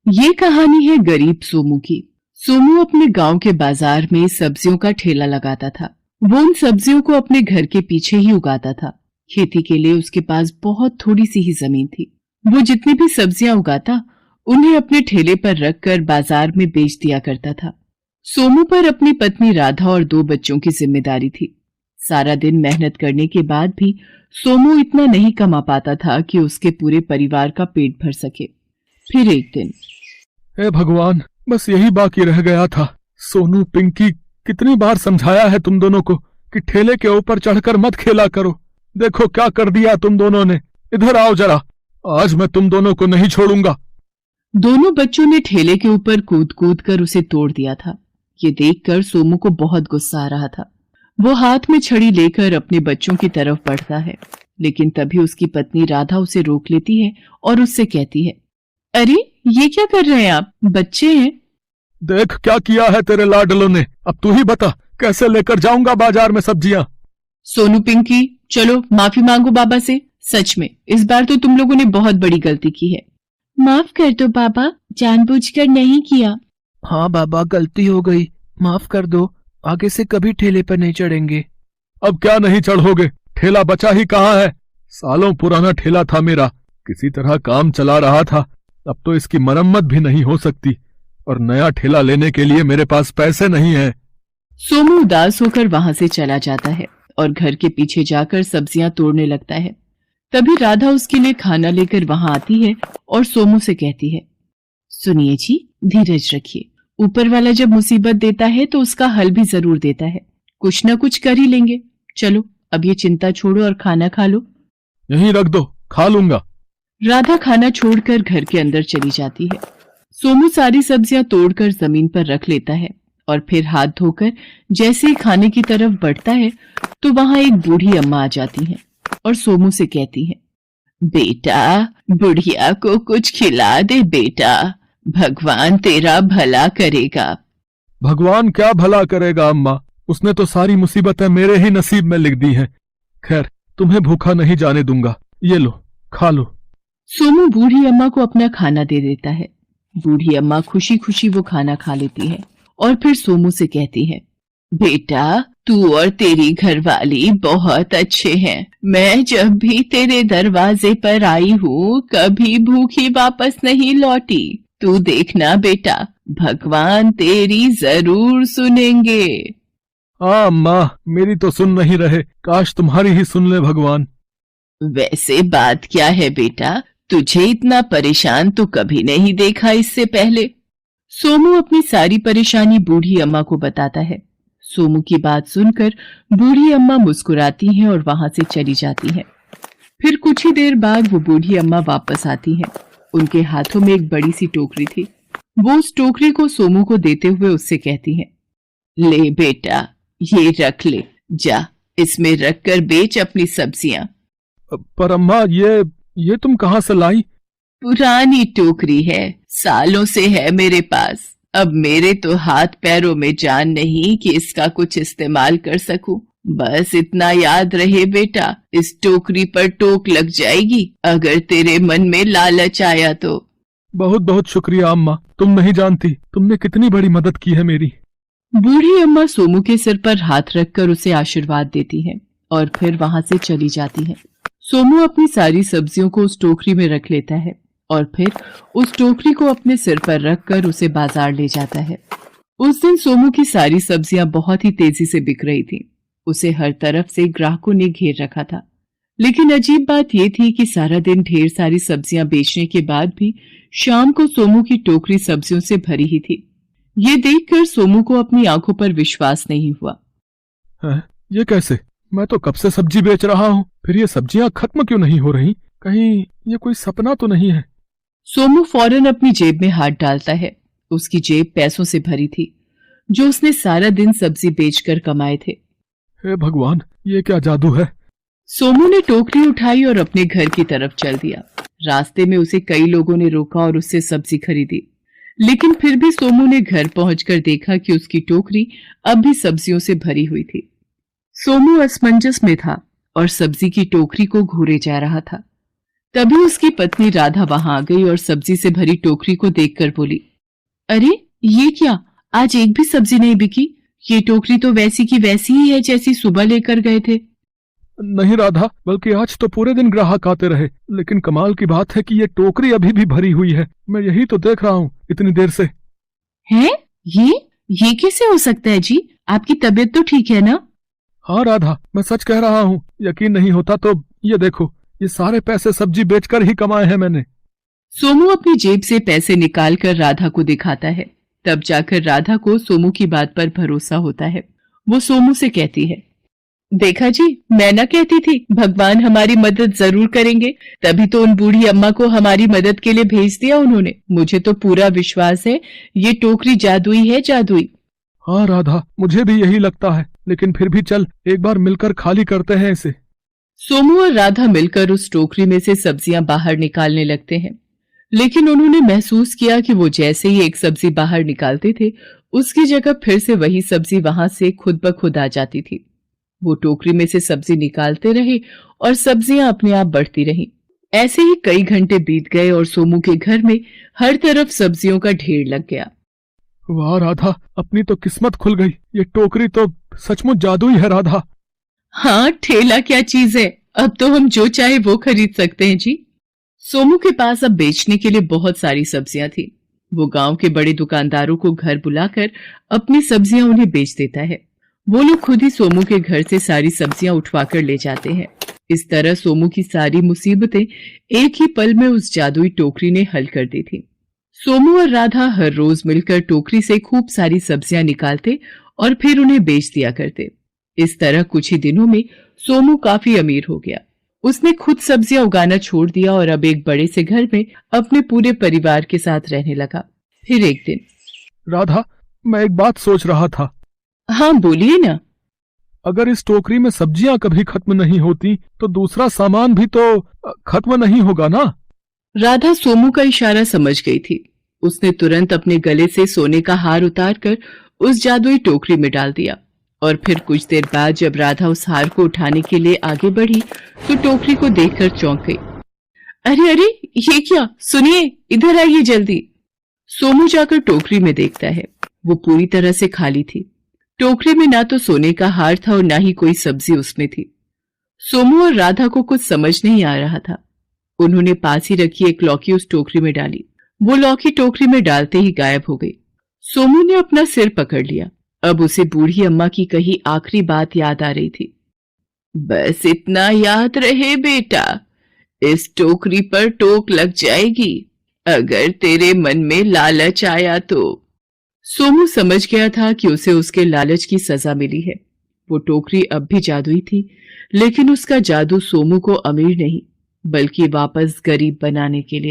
ये कहानी है गरीब सोमू की। सोमू अपने गांव के बाजार में सब्जियों का ठेला लगाता था। वो उन सब्जियों को अपने घर के पीछे ही उगाता था। खेती के लिए उसके पास बहुत थोड़ी सी ही जमीन थी। वो जितनी भी सब्जियां उगाता उन्हें अपने ठेले पर रखकर बाजार में बेच दिया करता था। सोमू पर अपनी पत्नी राधा और 2 बच्चों की जिम्मेदारी थी। सारा दिन मेहनत करने के बाद भी सोमू इतना नहीं कमा पाता था कि उसके पूरे परिवार का पेट भर सके। फिर एक दिन, हे भगवान, बस यही बाकी रह गया था। सोनू, पिंकी, कितनी बार समझाया है तुम दोनों को कि ठेले के ऊपर चढ़कर मत खेला करो। देखो क्या कर दिया तुम दोनों ने। इधर आओ जरा, आज मैं तुम दोनों को नहीं छोड़ूंगा। दोनों बच्चों ने ठेले के ऊपर कूद कूद कर उसे तोड़ दिया था। ये देखकर सोमू को बहुत गुस्सा आ रहा था। वो हाथ में छड़ी लेकर अपने बच्चों की तरफ बढ़ता है, लेकिन तभी उसकी पत्नी राधा उसे रोक लेती है और उससे कहती है, अरे ये क्या कर रहे हैं आप? बच्चे हैं। देख क्या किया है तेरे लाडलों ने। अब तू ही बता, कैसे लेकर जाऊंगा बाजार में सब्जियां। सोनू, पिंकी, चलो माफी मांगो बाबा से। सच में इस बार तो तुम लोगों ने बहुत बड़ी गलती की है। माफ कर दो बाबा, जानबूझकर नहीं किया। हाँ बाबा, गलती हो गई, माफ कर दो। आगे से कभी ठेले पर नहीं चढ़ेंगे। अब क्या नहीं चढ़ोगे? ठेला बचा ही कहाँ है? सालों पुराना ठेला था मेरा, किसी तरह काम चला रहा था। अब तो इसकी मरम्मत भी नहीं हो सकती और नया ठेला लेने के लिए मेरे पास पैसे नहीं है। सोमू उदास होकर वहां से चला जाता है और घर के पीछे जाकर सब्जियां तोड़ने लगता है। तभी राधा उसके लिए खाना लेकर वहां आती है और सोमू से कहती है, सुनिए जी, धीरज रखिए। ऊपर वाला जब मुसीबत देता है तो उसका हल भी जरूर देता है। कुछ ना कुछ कर ही लेंगे। चलो अब ये चिंता छोड़ो और खाना खा लो। यहीं रख दो, खा लूंगा। राधा खाना छोड़कर घर के अंदर चली जाती है। सोमू सारी सब्जियां तोड़कर जमीन पर रख लेता है और फिर हाथ धोकर जैसे ही खाने की तरफ बढ़ता है तो वहां एक बूढ़ी अम्मा आ जाती है और सोमू से कहती है, बेटा, बुढ़िया को कुछ खिला दे बेटा, भगवान तेरा भला करेगा। भगवान क्या भला करेगा अम्मा, उसने तो सारी मुसीबतें मेरे ही नसीब में लिख दी हैं। खैर, तुम्हें भूखा नहीं जाने दूंगा। ये लो, खा लो। सोमू बूढ़ी अम्मा को अपना खाना दे देता है। बूढ़ी अम्मा खुशी खुशी वो खाना खा लेती है और फिर सोमू से कहती है, बेटा, तू और तेरी घरवाली बहुत अच्छे हैं। मैं जब भी तेरे दरवाजे पर आई हूँ कभी भूखी वापस नहीं लौटी। तू देखना बेटा, भगवान तेरी जरूर सुनेंगे। हाँ अम्मा, मेरी तो सुन नहीं रहे, काश तुम्हारी ही सुन ले भगवान। वैसे बात क्या है बेटा, तुझे इतना परेशान तो कभी नहीं देखा इससे पहले। सोमू अपनी सारी परेशानी बूढ़ी अम्मा को बताता है। सोमू की बात सुनकर बूढ़ी अम्मा मुस्कुराती हैं और वहां से चली जाती हैं। फिर कुछ ही देर बाद वो बूढ़ी अम्मा वापस आती हैं। उनके हाथों में एक बड़ी सी टोकरी थी। वो उस टोकरी को सोमू को देते हुए उससे कहती हैं, ले बेटा, ये रख ले, जा इसमें रखकर बेच अपनी सब्जियां। पर अम्मा, ये तुम कहाँ से लाई? पुरानी टोकरी है, सालों से है मेरे पास। अब मेरे तो हाथ पैरों में जान नहीं कि इसका कुछ इस्तेमाल कर सकूं। बस इतना याद रहे बेटा, इस टोकरी पर टोक लग जाएगी अगर तेरे मन में लालच आया तो। बहुत बहुत शुक्रिया अम्मा, तुम नहीं जानती तुमने कितनी बड़ी मदद की है मेरी। बूढ़ी अम्मा सोमू के सिर पर हाथ रखकर उसे आशीर्वाद देती है और फिर वहां से चली जाती है। सोमू अपनी सारी सब्जियों को उस टोकरी में रख लेता है और फिर उस टोकरी को अपने सिर पर रखकर उसे बाजार ले जाता है। उस दिन सोमू की सारी सब्जियां बहुत ही तेजी से बिक रही थीं। उसे हर तरफ से ग्राहकों ने घेर रखा था। लेकिन अजीब बात यह थी कि सारा दिन ढेर सारी सब्जियां बेचने के बाद भी शाम को सोमू की टोकरी सब्जियों से भरी ही थी। ये देखकर सोमू को अपनी आंखों पर विश्वास नहीं हुआ। ये कैसे? मैं तो कब से सब्जी बेच रहा हूँ, फिर ये सब्जियां खत्म क्यों नहीं हो रही? कहीं ये कोई सपना तो नहीं है? सोमू फौरन अपनी जेब में हाथ डालता है। उसकी जेब पैसों से भरी थी जो उसने सारा दिन सब्जी बेचकर कमाए थे। हे भगवान, ये क्या जादू है? सोमू ने टोकरी उठाई और अपने घर की तरफ चल दिया। रास्ते में उसे कई लोगों ने रोका और उससे सब्जी खरीदी, लेकिन फिर भी सोमू ने घर पहुंचकर देखा कि उसकी टोकरी अब भी सब्जियों से भरी हुई थी। सोमू असमंजस में था और सब्जी की टोकरी को घूरे जा रहा था। तभी उसकी पत्नी राधा वहां आ गई और सब्जी से भरी टोकरी को देखकर बोली, अरे ये क्या, आज एक भी सब्जी नहीं बिकी। ये टोकरी तो वैसी की वैसी ही है जैसी सुबह लेकर गए थे। नहीं राधा, बल्कि आज तो पूरे दिन ग्राहक आते रहे, लेकिन कमाल की बात है कि ये टोकरी अभी भी भरी हुई है। मैं यही तो देख रहा हूँ इतनी देर से। है ये कैसे हो सकता है जी? आपकी तबीयत तो ठीक है ना? हाँ राधा, मैं सच कह रहा हूँ। यकीन नहीं होता तो ये देखो, ये सारे पैसे सब्जी बेचकर ही कमाए हैं मैंने। सोमू अपनी जेब से पैसे निकालकर राधा को दिखाता है। तब जाकर राधा को सोमू की बात पर भरोसा होता है। वो सोमू से कहती है, देखा जी, मैं ना कहती थी भगवान हमारी मदद जरूर करेंगे, तभी तो उन बूढ़ी अम्मा को हमारी मदद के लिए भेज दिया उन्होंने। मुझे तो पूरा विश्वास है ये टोकरी जादुई है, जादुई। हाँ राधा, मुझे भी यही लगता है, लेकिन फिर भी चल एक बार मिलकर खाली करते हैं इसे। सोमू और राधा मिलकर उस टोकरी में से सब्जियां बाहर निकालने लगते हैं, लेकिन उन्होंने महसूस किया कि वो जैसे ही एक सब्जी बाहर निकालते थे, उसकी जगह फिर से वही सब्जी वहां से खुद ब खुद आ जाती थी। वो टोकरी में से सब्जी निकालते रहे और सब्जियां अपने आप बढ़ती रहीं। ऐसे ही कई घंटे बीत गए और सोमू के घर में हर तरफ सब्जियों का ढेर लग गया। वाह राधा, अपनी तो किस्मत खुल गई। ये टोकरी तो सचमुच जादुई है राधा। हाँ, ठेला क्या चीज है, अब तो हम जो चाहे वो खरीद सकते हैं जी। सोमू के पास अब बेचने के लिए बहुत सारी सब्जियां थी। वो गांव के बड़े दुकानदारों को घर बुलाकर अपनी सब्जियां उन्हें बेच देता है। वो लोग खुद ही सोमू के घर से सारी सब्जियां उठवा कर ले जाते हैं। इस तरह सोमू की सारी मुसीबतें एक ही पल में उस जादुई टोकरी ने हल कर दी थी। सोमू और राधा हर रोज मिलकर टोकरी से खूब सारी सब्जियां निकालते और फिर उन्हें बेच दिया करते। इस तरह कुछ ही दिनों में सोमू काफी अमीर हो गया। उसने खुद सब्जियां उगाना छोड़ दिया और अब एक बड़े से घर में अपने पूरे परिवार के साथ रहने लगा। फिर एक दिन, राधा, मैं एक बात सोच रहा था। हाँ बोलिए ना। अगर इस टोकरी में सब्जियां कभी खत्म नहीं होती तो दूसरा सामान भी तो खत्म नहीं होगा ना? राधा सोमू का इशारा समझ गई थी। उसने तुरंत अपने गले से सोने का हार उतारकर उस जादुई टोकरी में डाल दिया और फिर कुछ देर बाद जब राधा उस हार को उठाने के लिए आगे बढ़ी तो टोकरी को देखकर चौंक गई। अरे अरे, ये क्या, सुनिए, इधर आइए जल्दी। सोमू जाकर टोकरी में देखता है। वो पूरी तरह से खाली थी। टोकरी में ना तो सोने का हार था और ना ही कोई सब्जी उसमें थी। सोमू और राधा को कुछ समझ नहीं आ रहा था। उन्होंने पास ही रखी एक लौकी उस टोकरी में डाली। वो लौकी टोकरी में डालते ही गायब हो गई। सोमू ने अपना सिर पकड़ लिया। अब उसे बूढ़ी अम्मा की कही आखिरी बात याद आ रही थी। बस इतना याद रहे बेटा, इस टोकरी पर टोक लग जाएगी अगर तेरे मन में लालच आया तो। सोमू समझ गया था कि उसे उसके लालच की सजा मिली है। वो टोकरी अब भी जादुई थी, लेकिन उसका जादू सोमू को अमीर नहीं बल्कि वापस गरीब बनाने के लिए